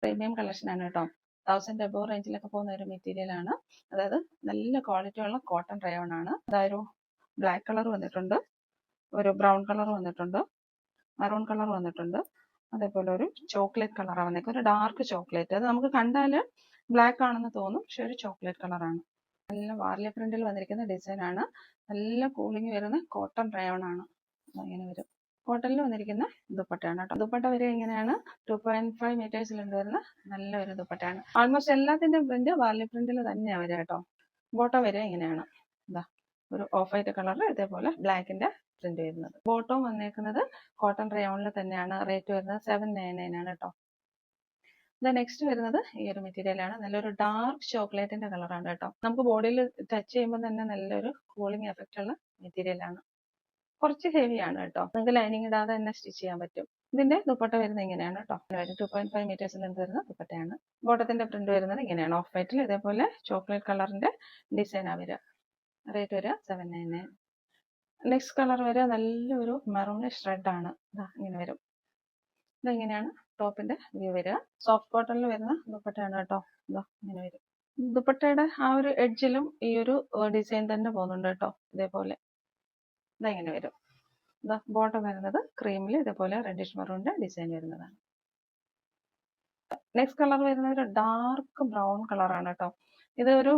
Premium collection ആണ് കേട്ടോ. 1000 above റേഞ്ചിലൊക്കെ പോകുന്ന ഒരു മെറ്റീരിയൽ ആണ്. അതായത് നല്ല ക്വാളിറ്റി ഉള്ള കോട്ടൺ റയോൺ ആണ്. അതായത് ബ്ലാക്ക് കളർ വന്നിട്ടുണ്ട്, ഒരു ബ്രൗൺ കളർ വന്നിട്ടുണ്ട്, മറൂൺ കളർ വന്നിട്ടുണ്ട്, അതേപോലെ ഒരു ചോക്ലേറ്റ് കളറാണ് വന്നേക്കുന്നത്, ഒരു ഡാർക്ക് ചോക്ലേറ്റ്. അത് നമുക്ക് കണ്ടാൽ ബ്ലാക്ക് ആണെന്ന് തോന്നും, പക്ഷെ ഒരു ചോക്ലേറ്റ് കളറാണ്. നല്ല വാർലി പ്രിന്റിൽ വന്നിരിക്കുന്ന ഡിസൈൻ ആണ്. നല്ല കൂളിംഗ് വരുന്ന കോട്ടൺ റയോൺ ആണ്. ഇങ്ങനെ വരും. കോട്ടണിൽ വന്നിരിക്കുന്ന ദുപ്പട്ടയാണ് കേട്ടോ. ദുപ്പട്ട വരെ ഇങ്ങനെയാണ്. 2.5 മീറ്റേഴ്സിൽ വരുന്ന നല്ലൊരു ദുപ്പട്ടയാണ്. ആൾമോസ്റ്റ് എല്ലാത്തിന്റെ പ്രിന്റ് വാർലി പ്രിന്റിൽ തന്നെയാണ് വരിക കേട്ടോ. ബോട്ടം വരെ ഇങ്ങനെയാണ്. ഇതാ ഒരു ഓഫ് വൈറ്റ് കളറിൽ ഇതേപോലെ ബ്ലാക്കിന്റെ പ്രിന്റ് വരുന്നത്. ബോട്ടം വന്നേക്കുന്നത് കോട്ടൺ റയോണിൽ തന്നെയാണ്. റേറ്റ് വരുന്നത് 799 ആണ് കേട്ടോ. നെക്സ്റ്റ് വരുന്നത് ഈ ഒരു മെറ്റീരിയൽ ആണ്. നല്ലൊരു ഡാർക്ക് ചോക്ലേറ്റിന്റെ കളറാണ് കേട്ടോ. നമുക്ക് ബോഡിയിൽ ടച്ച് ചെയ്യുമ്പോൾ തന്നെ നല്ലൊരു കൂളിംഗ് എഫക്റ്റ് ഉള്ള മെറ്റീരിയൽ ആണ്. കുറച്ച് ഹെവി ആണ് കേട്ടോ. നിങ്ങൾക്ക് ലൈനിങ് ഇടാതെ തന്നെ സ്റ്റിച്ച് ചെയ്യാൻ പറ്റും. ഇതിന്റെ ദുപ്പട്ട വരുന്നത് ഇങ്ങനെയാണ് കേട്ടോ. 2.5 മീറ്റേഴ്സിൽ വരുന്ന ദുപ്പട്ടയാണ്. ബോട്ടത്തിന്റെ പ്രിന്റ് വരുന്നത് ഇങ്ങനെയാണ്. ഓഫ് വൈറ്റിൽ ഇതേപോലെ ചോക്ലേറ്റ് കളറിന്റെ ഡിസൈൻ ആ വരിക. റേറ്റ് വരിക 799. നെക്സ്റ്റ് കളർ വരിക നല്ലൊരു മെറൂണിഷ് റെഡ് ആണ്. ഇതാ ഇങ്ങനെ വരും. ഇതെങ്ങനെയാണ് ടോപ്പിന്റെ വ്യൂ വരിക. സോഫ്റ്റ് കോട്ടണിൽ വരുന്ന ദുപ്പട്ടയാണ് കേട്ടോ. ഇതാ ഇങ്ങനെ വരും. ദുപ്പട്ടയുടെ ആ ഒരു എഡ്ജിലും ഈ ഒരു ഡിസൈൻ തന്നെ പോകുന്നുണ്ട് കേട്ടോ. ഇതേപോലെ ഇതെങ്ങനെ വരും. ഇതാ ബോട്ടം വരുന്നത് ക്രീമിൽ ഇതേപോലെ റെഡിഷ് മെറൂണിന്റെ ഡിസൈൻ വരുന്നതാണ്. നെക്സ്റ്റ് കളർ വരുന്നത് ഒരു ഡാർക്ക് ബ്രൗൺ കളറാണ് കേട്ടോ. ഇത് ഒരു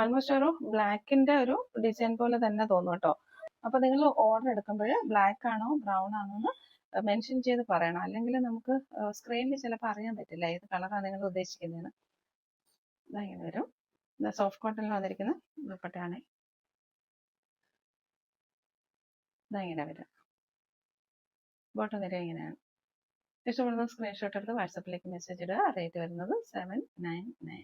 ആൾമോസ്റ്റ് ഒരു ബ്ലാക്കിന്റെ ഒരു ഡിസൈൻ പോലെ തന്നെ തോന്നും കേട്ടോ. അപ്പൊ നിങ്ങൾ ഓർഡർ എടുക്കുമ്പോൾ ബ്ലാക്ക് ആണോ ബ്രൗൺ ആണോ എന്ന് മെൻഷൻ ചെയ്ത് പറയണം. അല്ലെങ്കിൽ നമുക്ക് സ്ക്രീനിൽ ചിലപ്പോൾ അറിയാൻ പറ്റില്ല ഏത് കളറാണ് നിങ്ങൾ ഉദ്ദേശിക്കുന്നതെന്ന്. ഇതങ്ങനെ വരും. സോഫ്റ്റ് കോട്ടണിൽ വന്നിരിക്കുന്ന ദുപ്പട്ടയാണ്. ഇതങ്ങനെ വരും. ബോട്ടം വരെ ഇങ്ങനെയാണ്. ഇഷ്ടപ്പെടുന്ന സ്ക്രീൻഷോട്ട് എടുത്ത് വാട്സാപ്പിലേക്ക് മെസ്സേജ് ഇടുക. റേറ്റ് വരുന്നത് 799.